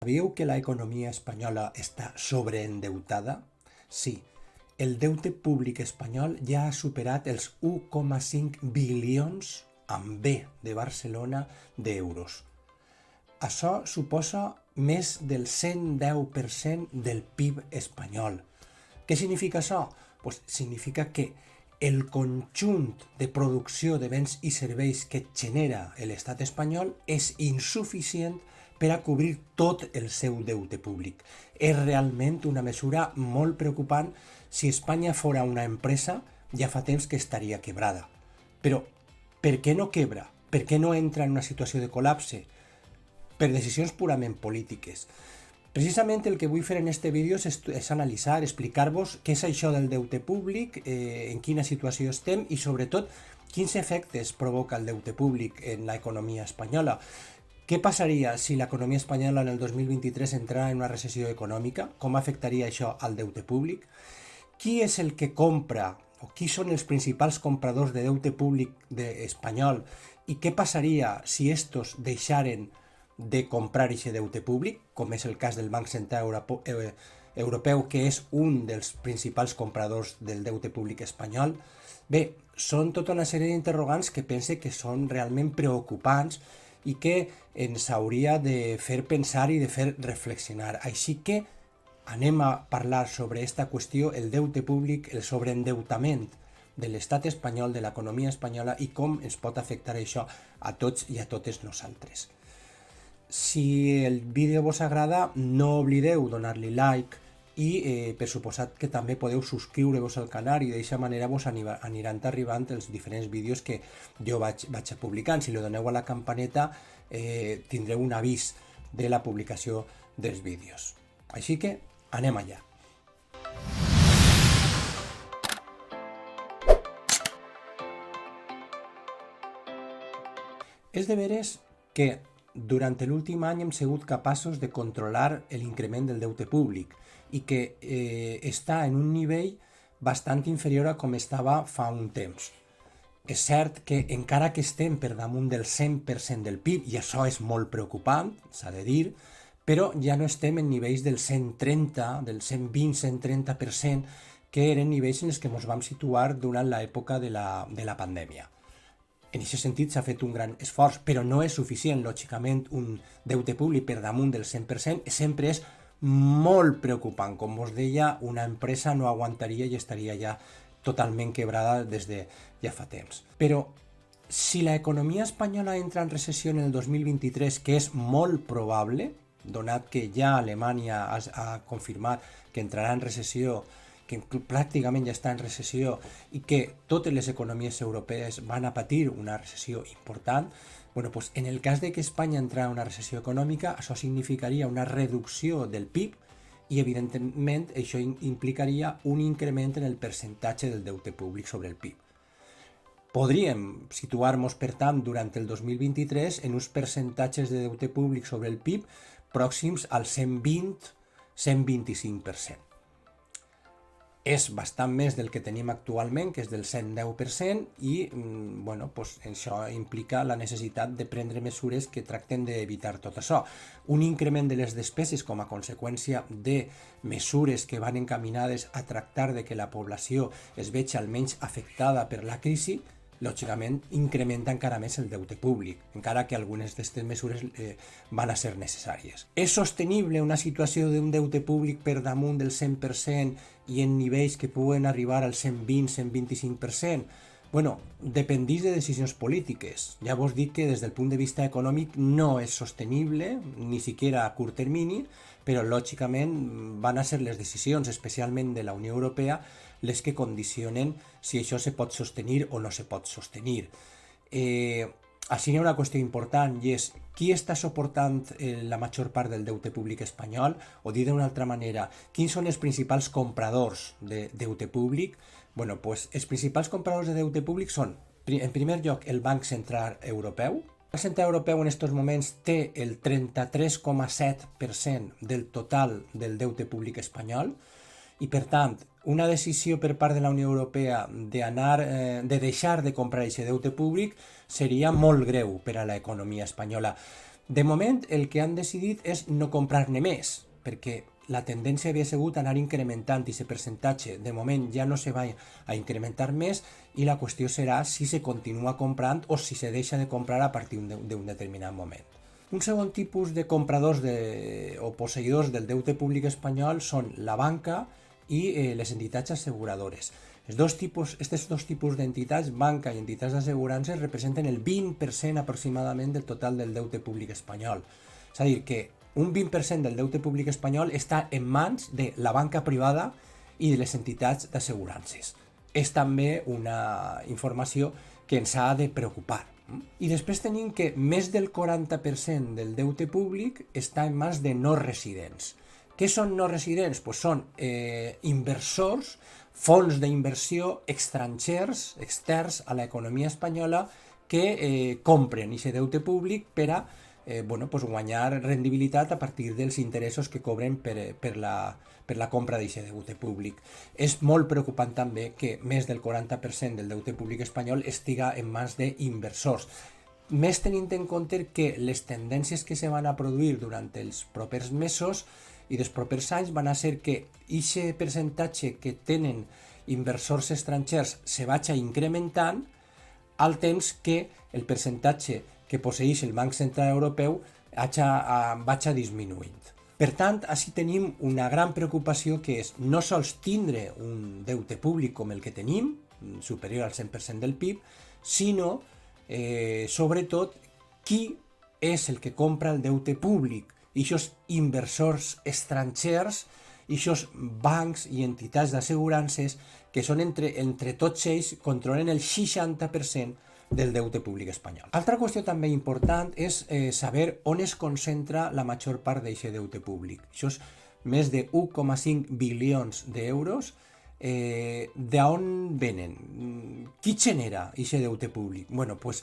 Sabíeu que la economia espanyola està sobreendeutada? Sí, el deute públic espanyol ja ha superat els 1,5 bilions amb B de Barcelona d'euros. Això suposa més del 110% del PIB espanyol. Què significa això? Pues significa que el conjunt de producció de béns i serveis que genera l'estat espanyol és insuficient per a cobrir tot el seu deute públic. És realment una mesura molt preocupant. Si Espanya fora una empresa, ja fa temps que estaria quebrada. Però per què no quebra? Per què no entra en una situació de col·lapse? Per decisions purament polítiques. Precisament el que vull fer en este vídeo és analitzar, explicar-vos què és això del deute públic, en quina situació estem i sobretot quins efectes provoca el deute públic en l'economia espanyola. Què passaria si l'economia espanyola en el 2023 entrara en una recessió econòmica? Com afectaria això al deute públic? Qui és el que compra o qui són els principals compradors de deute públic espanyol i què passaria si estos deixaren de comprar aquest deute públic, com és el cas del Banc Central Europeu, que és un dels principals compradors del deute públic espanyol? Bé, són tota una sèrie d'interrogants que pense que són realment preocupants i que ens hauria de fer pensar i de fer reflexionar. Així que anem a parlar sobre aquesta qüestió, el deute públic, el sobreendeutament de l'estat espanyol, de l'economia espanyola i com ens pot afectar això a tots i a totes nosaltres. Si el vídeo vos agrada, no oblideu donar-li like i per suposat que també podeu subscriure-vos al canal i d'aquesta manera vos aniran arribant els diferents vídeos que jo vaig publicant. Si li doneu a la campaneta tindreu un avís de la publicació dels vídeos. Així que anem allà. És de veres que durant l'últim any hem sigut capaços de controlar l'increment del deute públic i que està en un nivell bastant inferior a com estava fa un temps. És cert que encara que estem per damunt del 100% del PIB, i això és molt preocupant, s'ha de dir, però ja no estem en nivells del 130, del 120-130%, que eren nivells en els que ens vam situar durant l'època de la pandèmia. En aquest sentit s'ha fet un gran esforç, però no és suficient. Lògicament, un deute públic per damunt del 100% sempre és molt preocupant. Com vos deia, una empresa no aguantaria i estaria ja totalment quebrada des de ja fa temps. Però si l'economia espanyola entra en recessió en el 2023, que és molt probable, donat que ja Alemanya ha confirmat que entrarà en recessió, que pràcticament ja està en recessió i que totes les economies europees van a patir una recessió important, bueno, pues en el cas de que Espanya entrara en una recessió econòmica, això significaria una reducció del PIB i, evidentment, això implicaria un increment en el percentatge del deute públic sobre el PIB. Podríem situar-nos, per tant, durant el 2023 en uns percentatges de deute públic sobre el PIB pròxims al 120-125%. És bastant més del que tenim actualment, que és del 110%, i bueno, pues, això implica la necessitat de prendre mesures que tracten d'evitar tot això. Un increment de les despeses com a conseqüència de mesures que van encaminades a tractar de que la població es vegi almenys afectada per la crisi, lògicament incrementa encara més el deute públic, encara que algunes d'aquestes mesures van a ser necessàries. És sostenible una situació d'un deute públic per damunt del 100% i en nivells que poden arribar al 120-125%? Bueno, dependís de decisions polítiques. Ja vos dic que des del punt de vista econòmic no és sostenible, ni siquiera a curt termini, però lògicament van a ser les decisions, especialment de la Unió Europea, les que condicionen si això se pot sostenir o no se pot sostenir. Així hi ha una qüestió important i és qui està suportant la major part del deute públic espanyol, o dit d'una altra manera, quins són els principals compradors de deute públic? Bueno, pues els principals compradors de deute públic són, en primer lloc, el Banc Central Europeu. El Banc Central Europeu en aquests moments té el 33,7% del total del deute públic espanyol i, per tant, una decisió per part de la Unió Europea de deixar de comprar aquest deute públic seria molt greu per a l'economia espanyola. De moment, el que han decidit és no comprar-ne més, perquè la tendència havia sigut anar incrementant i aquest percentatge de moment ja no se va a incrementar més i la qüestió serà si se continua comprant o si se deixa de comprar a partir d'un determinat moment. Un segon tipus de compradors o posseïdors del deute públic espanyol són la banca i les entitats asseguradores. Aquests dos tipus d'entitats, banca i entitats d'assegurances, representen el 20% aproximadament del total del deute públic espanyol. És a dir, que un 20% del deute públic espanyol està en mans de la banca privada i de les entitats d'assegurances. És també una informació que ens ha de preocupar. I després tenim que més del 40% del deute públic està en mans de no residents. Què són no residents? Pues són inversors, fons d'inversió estrangers, externs a l'economia espanyola, que compren aquest deute públic per a guanyar rendibilitat a partir dels interessos que cobren per la compra d'aquest deute públic. És molt preocupant també que més del 40% del deute públic espanyol estiga en mans d'inversors. Més tenint en compte que les tendències que se van a produir durant els propers mesos i dels propers anys van a ser que aquest percentatge que tenen inversors estrangers se vagi incrementant al temps que el percentatge que posseeix el Banc Central Europeu vagi disminuint. Per tant, així tenim una gran preocupació que és no sols tindre un deute públic com el que tenim, superior al 100% del PIB, sinó, sobretot, qui és el que compra el deute públic. I aquests inversors estrangers, i aquests bancs i entitats d'assegurances que són entre tots ells controlen el 60% del deute públic espanyol. Altra qüestió també important és saber on es concentra la major part d'aquest deute públic. Això és més de 1,5 bilions d'euros. D'on venen? Qui genera aquest deute públic? Pues,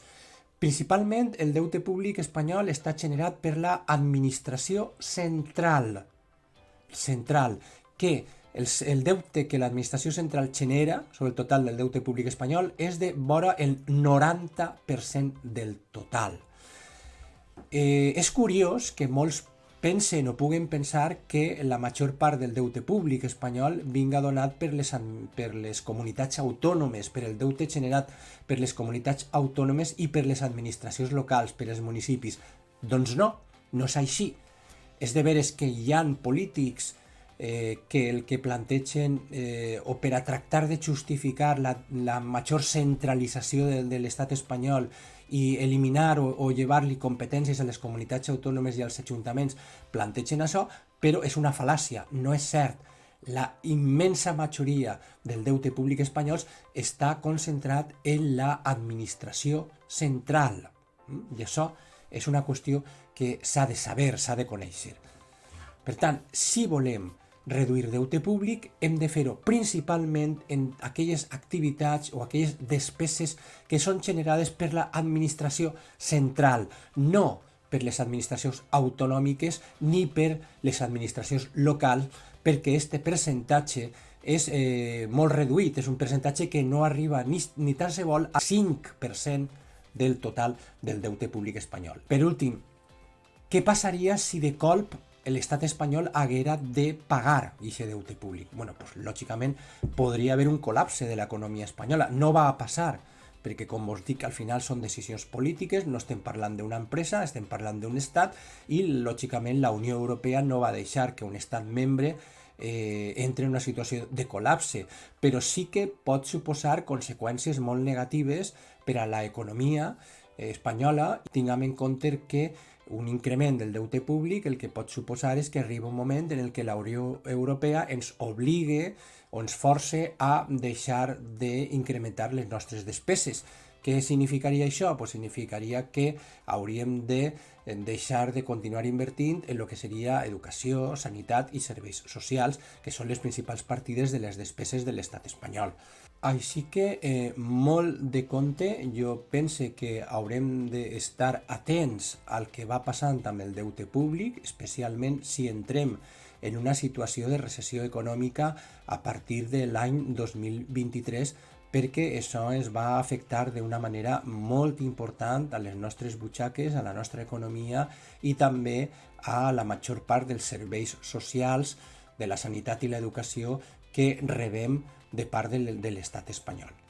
principalment el deute públic espanyol està generat per l'administració central, que el deute que l'administració central genera sobre el total del deute públic espanyol és de vora el 90% del total. És curiós que molts pensen o puguen pensar que la major part del deute públic espanyol vinga donat per les comunitats autònomes, per el deute generat per les comunitats autònomes i per les administracions locals, per els municipis. Doncs no és així. És de veres que hi ha polítics que el que plantegen o per a tractar de justificar la major centralització de l'estat espanyol i eliminar o llevar-li competències a les comunitats autònomes i als ajuntaments, plantegen això, però és una fal·làcia, no és cert. La immensa majoria del deute públic espanyol està concentrat en l'administració central. I això és una qüestió que s'ha de saber, s'ha de conèixer. Per tant, si volem reduir deute públic, hem de fer-ho principalment en aquelles activitats o aquelles despeses que són generades per l'administració central, no per les administracions autonòmiques ni per les administracions locals, perquè aquest percentatge és molt reduït, és un percentatge que no arriba ni tan se vol al 5% del total del deute públic espanyol. Per últim, què passaria si de colp l'estat espanyol haguera de pagar aquest deute públic? Pues, lògicament, podria haver un col·lapse de l'economia espanyola. No va a passar, perquè, com us dic, al final són decisions polítiques, no estem parlant d'una empresa, estem parlant d'un estat, i, lògicament, la Unió Europea no va deixar que un estat membre entre en una situació de col·lapse, però sí que pot suposar conseqüències molt negatives per a l'economia espanyola. Tinguem en compte que un increment del deute públic el que pot suposar és que arriba un moment en el que la Unió Europea ens obligue o ens force a deixar d'incrementar les nostres despeses. Què significaria això? Significaria que hauríem de deixar de continuar invertint en el que seria educació, sanitat i serveis socials, que són les principals partides de les despeses de l'estat espanyol. Així que molt de compte, jo pense que haurem d'estar atents al que va passant amb el deute públic, especialment si entrem en una situació de recessió econòmica a partir de l'any 2023, perquè això es va afectar d'una manera molt important a les nostres butxaques, a la nostra economia i també a la major part dels serveis socials, de la sanitat i l'educació que rebem de part de l'estat espanyol.